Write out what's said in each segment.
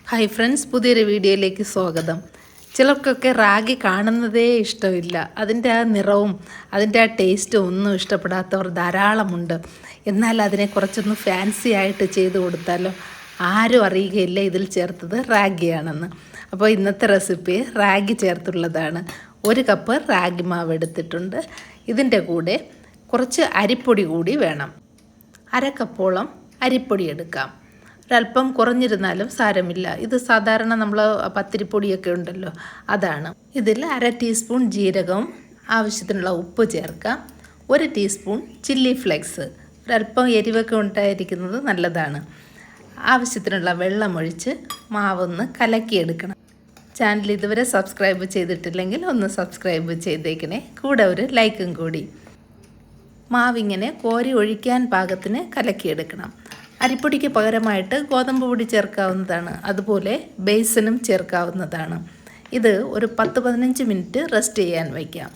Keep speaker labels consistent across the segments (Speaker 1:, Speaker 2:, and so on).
Speaker 1: Hi friends, പുതിയൊരു വീഡിയോയിലേക്ക് സ്വാഗതം. ചിലർക്കൊക്കെ റാഗി കാണുന്നതേ ഇഷ്ടമില്ല. അതിൻ്റെ ആ നിറവും അതിൻ്റെ ആ ടേസ്റ്റും ഒന്നും ഇഷ്ടപ്പെടാത്തവർ ധാരാളമുണ്ട്. എന്നാൽ അതിനെ കുറച്ചൊന്ന് ഫാൻസി ആയിട്ട് ചെയ്ത് കൊടുത്താലോ ആരും അറിയുകയില്ല ഇതിൽ ചേർത്തത് റാഗിയാണെന്ന്. അപ്പോൾ ഇന്നത്തെ റെസിപ്പി റാഗി ചേർത്തുള്ളതാണ്. 1 കപ്പ് റാഗി മാവ് എടുത്തിട്ടുണ്ട്. ഇതിൻ്റെ കൂടെ കുറച്ച് അരിപ്പൊടി കൂടി വേണം. 1/2 കപ്പോളം അരിപ്പൊടി എടുക്കാം. ഒരല്പം കുറഞ്ഞിരുന്നാലും സാരമില്ല. ഇത് സാധാരണ നമ്മൾ പത്തിരിപ്പൊടിയൊക്കെ ഉണ്ടല്ലോ, അതാണ്. ഇതിൽ 1/2 ടീസ്പൂൺ ജീരകവും ആവശ്യത്തിനുള്ള ഉപ്പ് ചേർക്കാം. 1 ടീസ്പൂൺ ചില്ലി ഫ്ലേക്സ്, ഒരല്പം എരിവൊക്കെ ഉണ്ടായിരിക്കുന്നത് നല്ലതാണ്. ആവശ്യത്തിനുള്ള വെള്ളമൊഴിച്ച് മാവൊന്ന് കലക്കിയെടുക്കണം. ചാനൽ ഇതുവരെ സബ്സ്ക്രൈബ് ചെയ്തിട്ടില്ലെങ്കിൽ ഒന്ന് സബ്സ്ക്രൈബ് ചെയ്തേക്കണേ, കൂടെ ഒരു ലൈക്കും കൂടി. മാവിങ്ങനെ കോരി ഒഴിക്കാൻ പാകത്തിന് കലക്കിയെടുക്കണം. അരിപ്പൊടിക്ക് പകരമായിട്ട് ഗോതമ്പ് പൊടി ചേർക്കാവുന്നതാണ്, അതുപോലെ ബേസനും ചേർക്കാവുന്നതാണ്. ഇത് ഒരു 10-15 മിനിറ്റ് റെസ്റ്റ് ചെയ്യാൻ വയ്ക്കാം.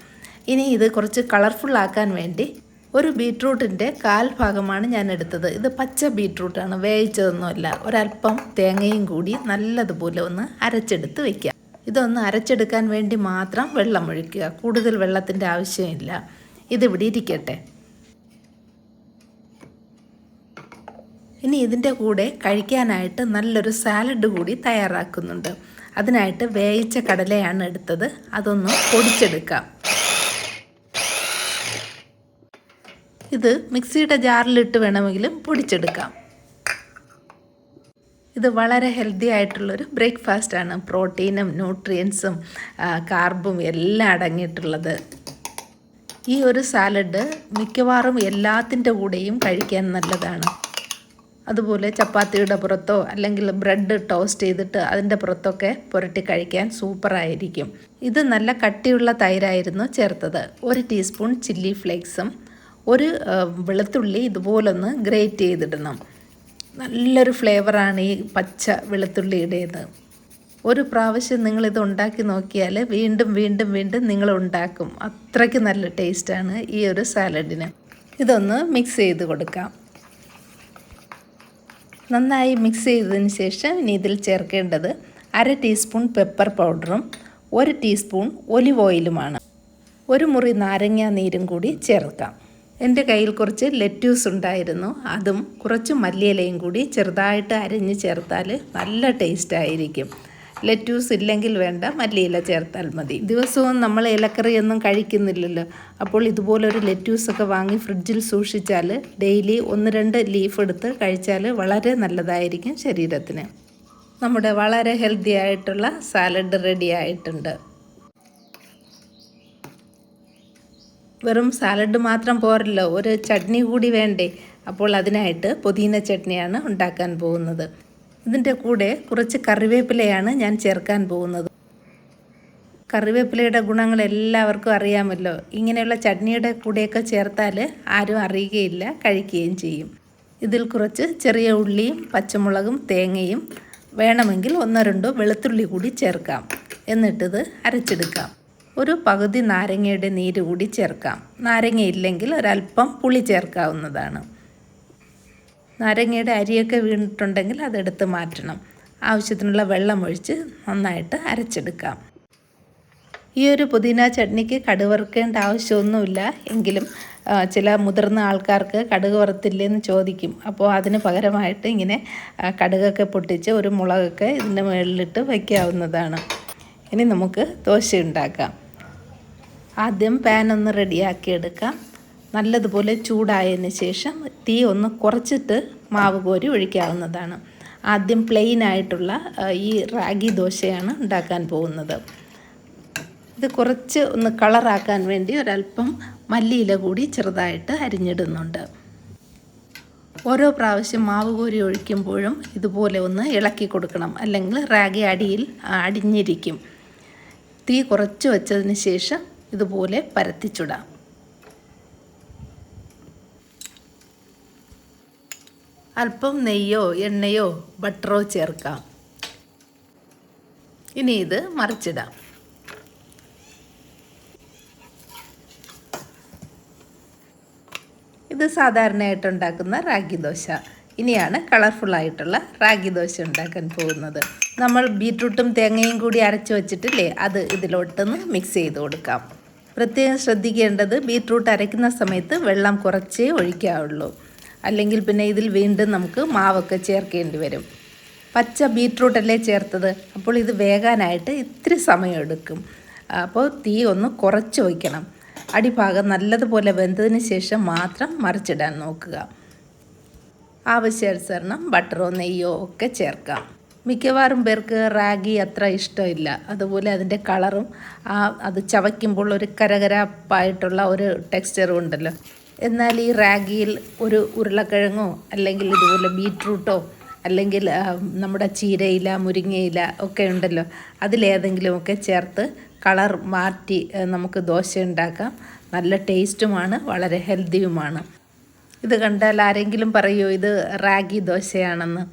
Speaker 1: ഇനി ഇത് കുറച്ച് കളർഫുള്ളാക്കാൻ വേണ്ടി ഒരു ബീട്രൂട്ടിൻ്റെ 1/4 ഭാഗമാണ് ഞാൻ എടുത്തത്. ഇത് പച്ച ബീട്രൂട്ടാണ്, വേവിച്ചതൊന്നുമല്ല. ഒരല്പം തേങ്ങയും കൂടി നല്ലതുപോലെ ഒന്ന് അരച്ചെടുത്ത് വയ്ക്കാം. ഇതൊന്ന് അരച്ചെടുക്കാൻ വേണ്ടി മാത്രം വെള്ളം ഒഴിക്കുക, കൂടുതൽ വെള്ളത്തിൻ്റെ ആവശ്യമില്ല. ഇതിവിടെ ഇരിക്കട്ടെ. ഇനി ഇതിൻ്റെ കൂടെ കഴിക്കാനായിട്ട് നല്ലൊരു സാലഡ് കൂടി തയ്യാറാക്കുന്നുണ്ട്. അതിനായിട്ട് വേവിച്ച കടലയാണ് എടുത്തത്, അതൊന്ന് പൊടിച്ചെടുക്കാം. ഇത് മിക്സിയുടെ ജാറിലിട്ട് വേണമെങ്കിലും പൊടിച്ചെടുക്കാം. ഇത് വളരെ ഹെൽത്തി ആയിട്ടുള്ളൊരു ബ്രേക്ക്ഫാസ്റ്റാണ്. പ്രോട്ടീനും ന്യൂട്രിയൻസും കാർബും എല്ലാം അടങ്ങിയിട്ടുള്ളത്. ഈ ഒരു സാലഡ് മിക്കവാറും എല്ലാത്തിൻ്റെ കൂടെയും കഴിക്കാൻ നല്ലതാണ്. അതുപോലെ ചപ്പാത്തിയുടെ പുറത്തോ അല്ലെങ്കിൽ ബ്രെഡ് ടോസ്റ്റ് ചെയ്തിട്ട് അതിൻ്റെ പുറത്തൊക്കെ പുരട്ടി കഴിക്കാൻ സൂപ്പറായിരിക്കും. ഇത് നല്ല കട്ടിയുള്ള തൈരായിരുന്നു ചേർത്തത്. 1 ടീസ്പൂൺ ചില്ലി ഫ്ലേക്സും 1 വെളുത്തുള്ളി ഇതുപോലൊന്ന് ഗ്രേറ്റ് ചെയ്തിടണം. നല്ലൊരു ഫ്ലേവറാണ് ഈ പച്ച വെളുത്തുള്ളിയുടേത്. ഒരു പ്രാവശ്യം നിങ്ങളിത് ഉണ്ടാക്കി നോക്കിയാൽ വീണ്ടും വീണ്ടും വീണ്ടും നിങ്ങൾ ഉണ്ടാക്കും. അത്രയ്ക്ക് നല്ല ടേസ്റ്റാണ് ഈ ഒരു സാലഡിന്. ഇതൊന്ന് മിക്സ് ചെയ്ത് കൊടുക്കാം. നന്നായി മിക്സ് ചെയ്തതിന് ശേഷം ഇനി ഇതിൽ ചേർക്കേണ്ടത് 1/2 ടീസ്പൂൺ പെപ്പർ പൗഡറും 1 ടീസ്പൂൺ ഒലിവ് ഓയിലുമാണ്. 1 മുറി നാരങ്ങ നീരും കൂടി ചേർക്കാം. എൻ്റെ കയ്യിൽ കുറച്ച് ലെറ്റ്യൂസ് ഉണ്ടായിരുന്നു, അതും കുറച്ച് മല്ലിയിലയും കൂടി ചെറുതായിട്ട് അരിഞ്ഞ് ചേർത്താൽ നല്ല ടേസ്റ്റായിരിക്കും. ലെറ്റ്യൂസ് ഇല്ലെങ്കിൽ വേണ്ട, മല്ലിയില ചേർത്താൽ മതി. ദിവസവും നമ്മൾ ഇലക്കറിയൊന്നും കഴിക്കുന്നില്ലല്ലോ, അപ്പോൾ ഇതുപോലൊരു ലെറ്റ്യൂസൊക്കെ വാങ്ങി ഫ്രിഡ്ജിൽ സൂക്ഷിച്ചാൽ ഡെയിലി 1-2 ലീഫ് എടുത്ത് കഴിച്ചാൽ വളരെ നല്ലതായിരിക്കും ശരീരത്തിന്. നമ്മുടെ വളരെ ഹെൽത്തി ആയിട്ടുള്ള സാലഡ് റെഡി ആയിട്ടുണ്ട്. വെറും സാലഡ് മാത്രം പോരല്ലോ, ഒരു ചട്നി കൂടി വേണ്ടേ? അപ്പോൾ അതിനായിട്ട് പുതിന ചട്നിയാണ് ഉണ്ടാക്കാൻ പോകുന്നത്. ഇതിൻ്റെ കൂടെ കുറച്ച് കറിവേപ്പിലയാണ് ഞാൻ ചേർക്കാൻ പോകുന്നത്. കറിവേപ്പിലയുടെ ഗുണങ്ങൾ എല്ലാവർക്കും അറിയാമല്ലോ. ഇങ്ങനെയുള്ള ചട്നിയുടെ കൂടെയൊക്കെ ചേർത്താൽ ആരും അറിയുകയില്ല, കഴിക്കുകയും ചെയ്യും. ഇതിൽ കുറച്ച് ചെറിയ ഉള്ളിയും പച്ചമുളകും തേങ്ങയും വേണമെങ്കിൽ 1-2 വെളുത്തുള്ളി കൂടി ചേർക്കാം. എന്നിട്ടിത് അരച്ചെടുക്കാം. ഒരു പകുതി നാരങ്ങയുടെ നീര് കൂടി ചേർക്കാം. നാരങ്ങ ഇല്ലെങ്കിൽ ഒരല്പം പുളി ചേർക്കാവുന്നതാണ്. നാരങ്ങയുടെ അരിയൊക്കെ വീണിട്ടുണ്ടെങ്കിൽ അതെടുത്ത് മാറ്റണം. ആവശ്യത്തിനുള്ള വെള്ളം ഒഴിച്ച് നന്നായിട്ട് അരച്ചെടുക്കാം. ഈ ഒരു പുതിന ചട്നിക്ക് കടുക് വറുക്കേണ്ട ആവശ്യമൊന്നുമില്ല. എങ്കിലും ചില മുതിർന്ന ആൾക്കാർക്ക് കടുക് വറുത്തില്ലെന്ന് ചോദിക്കും. അപ്പോൾ അതിന് പകരമായിട്ട് ഇങ്ങനെ കടുകൊക്കെ പൊട്ടിച്ച് ഒരു മുളകൊക്കെ ഇതിൻ്റെ മുകളിലിട്ട് വയ്ക്കാവുന്നതാണ്. ഇനി നമുക്ക് ദോശ ഉണ്ടാക്കാം. ആദ്യം പാൻ ഒന്ന് റെഡിയാക്കി എടുക്കാം. നല്ലതുപോലെ ചൂടായതിന് ശേഷം തീ ഒന്ന് കുറച്ചിട്ട് മാവ് കോരി ഒഴിക്കാവുന്നതാണ്. ആദ്യം പ്ലെയിൻ ആയിട്ടുള്ള ഈ റാഗി ദോശയാണ് ഉണ്ടാക്കാൻ പോകുന്നത്. ഇത് കുറച്ച് ഒന്ന് കളറാക്കാൻ വേണ്ടി ഒരല്പം മല്ലിയില കൂടി ചെറുതായിട്ട് അരിഞ്ഞിടുന്നുണ്ട്. ഓരോ പ്രാവശ്യം മാവ് കോരി ഒഴിക്കുമ്പോഴും ഇതുപോലെ ഒന്ന് ഇളക്കി കൊടുക്കണം, അല്ലെങ്കിൽ റാഗി അടിയിൽ അടിഞ്ഞിരിക്കും. തീ കുറച്ച് വെച്ചതിന് ശേഷം ഇതുപോലെ പരത്തിച്ചുടാം. അല്പം നെയ്യോ എണ്ണയോ ബട്ടറോ ചേർക്കാം. ഇനി ഇത് മറിച്ചിടാം. ഇത് സാധാരണയായിട്ട് ഉണ്ടാക്കുന്ന റാഗി ദോശ. ഇനിയാണ് കളർഫുള്ളായിട്ടുള്ള റാഗി ദോശ ഉണ്ടാക്കാൻ പോകുന്നത്. നമ്മൾ ബീറ്റ്റൂട്ടും തേങ്ങയും കൂടി അരച്ച് വെച്ചിട്ടില്ലേ, അത് ഇതിലോട്ടൊന്ന് മിക്സ് ചെയ്ത് കൊടുക്കാം. പ്രത്യേകം ശ്രദ്ധിക്കേണ്ടത് ബീറ്റ്റൂട്ട് അരയ്ക്കുന്ന സമയത്ത് വെള്ളം കുറച്ചേ ഒഴിക്കാവുള്ളൂ. അല്ലെങ്കിൽ പിന്നെ ഇതിൽ വീണ്ടും നമുക്ക് മാവൊക്കെ ചേർക്കേണ്ടി വരും. പച്ച ബീറ്റ്റൂട്ടല്ലേ ചേർത്തത്, അപ്പോൾ ഇത് വേകാനായിട്ട് ഇത്തിരി സമയമെടുക്കും. അപ്പോൾ തീ ഒന്ന് കുറച്ച് വയ്ക്കണം. അടിഭാഗം നല്ലതുപോലെ വെന്തതിന് ശേഷം മാത്രം മറിച്ചിടാൻ നോക്കുക. ആവശ്യാനുസരണം ബട്ടറോ നെയ്യോ ഒക്കെ ചേർക്കാം. മിക്കവാറും പേർക്ക് റാഗി അത്ര ഇഷ്ടമില്ല. അതുപോലെ അതിൻ്റെ കളറും അത് ചവയ്ക്കുമ്പോൾ ഒരു കരകരപ്പായിട്ടുള്ള ഒരു ടെക്സ്ചറും ഉണ്ടല്ലോ. എന്നാൽ ഈ റാഗിയിൽ ഒരു ഉരുളക്കിഴങ്ങോ അല്ലെങ്കിൽ ഇതുപോലെ ബീറ്റ്റൂട്ടോ അല്ലെങ്കിൽ നമ്മുടെ ചീരയില, മുരിങ്ങയില ഒക്കെ ഉണ്ടല്ലോ, അതിലേതെങ്കിലുമൊക്കെ ചേർത്ത് കളർ മാറ്റി നമുക്ക് ദോശ ഉണ്ടാക്കാം. നല്ല ടേസ്റ്റുമാണ്, വളരെ ഹെൽത്തിയുമാണ്. ഇത് കണ്ടാൽ ആരെങ്കിലും പറയുമോ ഇത് റാഗി ദോശയാണെന്ന്?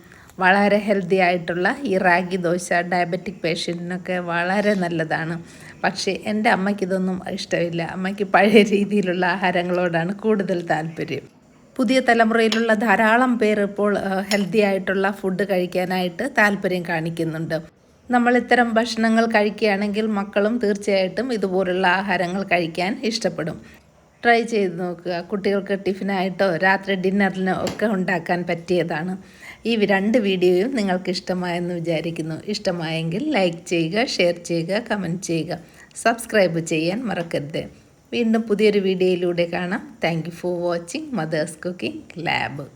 Speaker 1: വളരെ ഹെൽത്തി ആയിട്ടുള്ള ഈ റാഗി ദോശ ഡയബറ്റിക് പേഷ്യൻറ്റിനൊക്കെ വളരെ നല്ലതാണ്. പക്ഷേ എൻ്റെ അമ്മയ്ക്ക് ഇതൊന്നും ഇഷ്ടമില്ല. അമ്മയ്ക്ക് പഴയ രീതിയിലുള്ള ആഹാരങ്ങളോടാണ് കൂടുതൽ താല്പര്യം. പുതിയ തലമുറയിലുള്ള ധാരാളം പേർ ഇപ്പോൾ ഹെൽത്തി ആയിട്ടുള്ള ഫുഡ് കഴിക്കാനായിട്ട് താല്പര്യം കാണിക്കുന്നുണ്ട്. നമ്മൾ ഇത്തരം ഭക്ഷണങ്ങൾ കഴിക്കുകയാണെങ്കിൽ മക്കളും തീർച്ചയായിട്ടും ഇതുപോലുള്ള ആഹാരങ്ങൾ കഴിക്കാൻ ഇഷ്ടപ്പെടും. ട്രൈ ചെയ്ത് നോക്കുക. കുട്ടികൾക്ക് ടിഫിനായിട്ടോ രാത്രി ഡിന്നറിനോ ഒക്കെ ഉണ്ടാക്കാൻ പറ്റിയതാണ്. ഈ 2 വീഡിയോയും നിങ്ങൾക്ക് ഇഷ്ടമായെന്ന് വിചാരിക്കുന്നു. ഇഷ്ടമായെങ്കിൽ ലൈക്ക് ചെയ്യുക, ഷെയർ ചെയ്യുക, കമൻറ്റ് ചെയ്യുക, സബ്സ്ക്രൈബ് ചെയ്യാൻ മറക്കരുത്. വീണ്ടും പുതിയൊരു വീഡിയോയിലൂടെ കാണാം. Thank you for watching mother's cooking lab.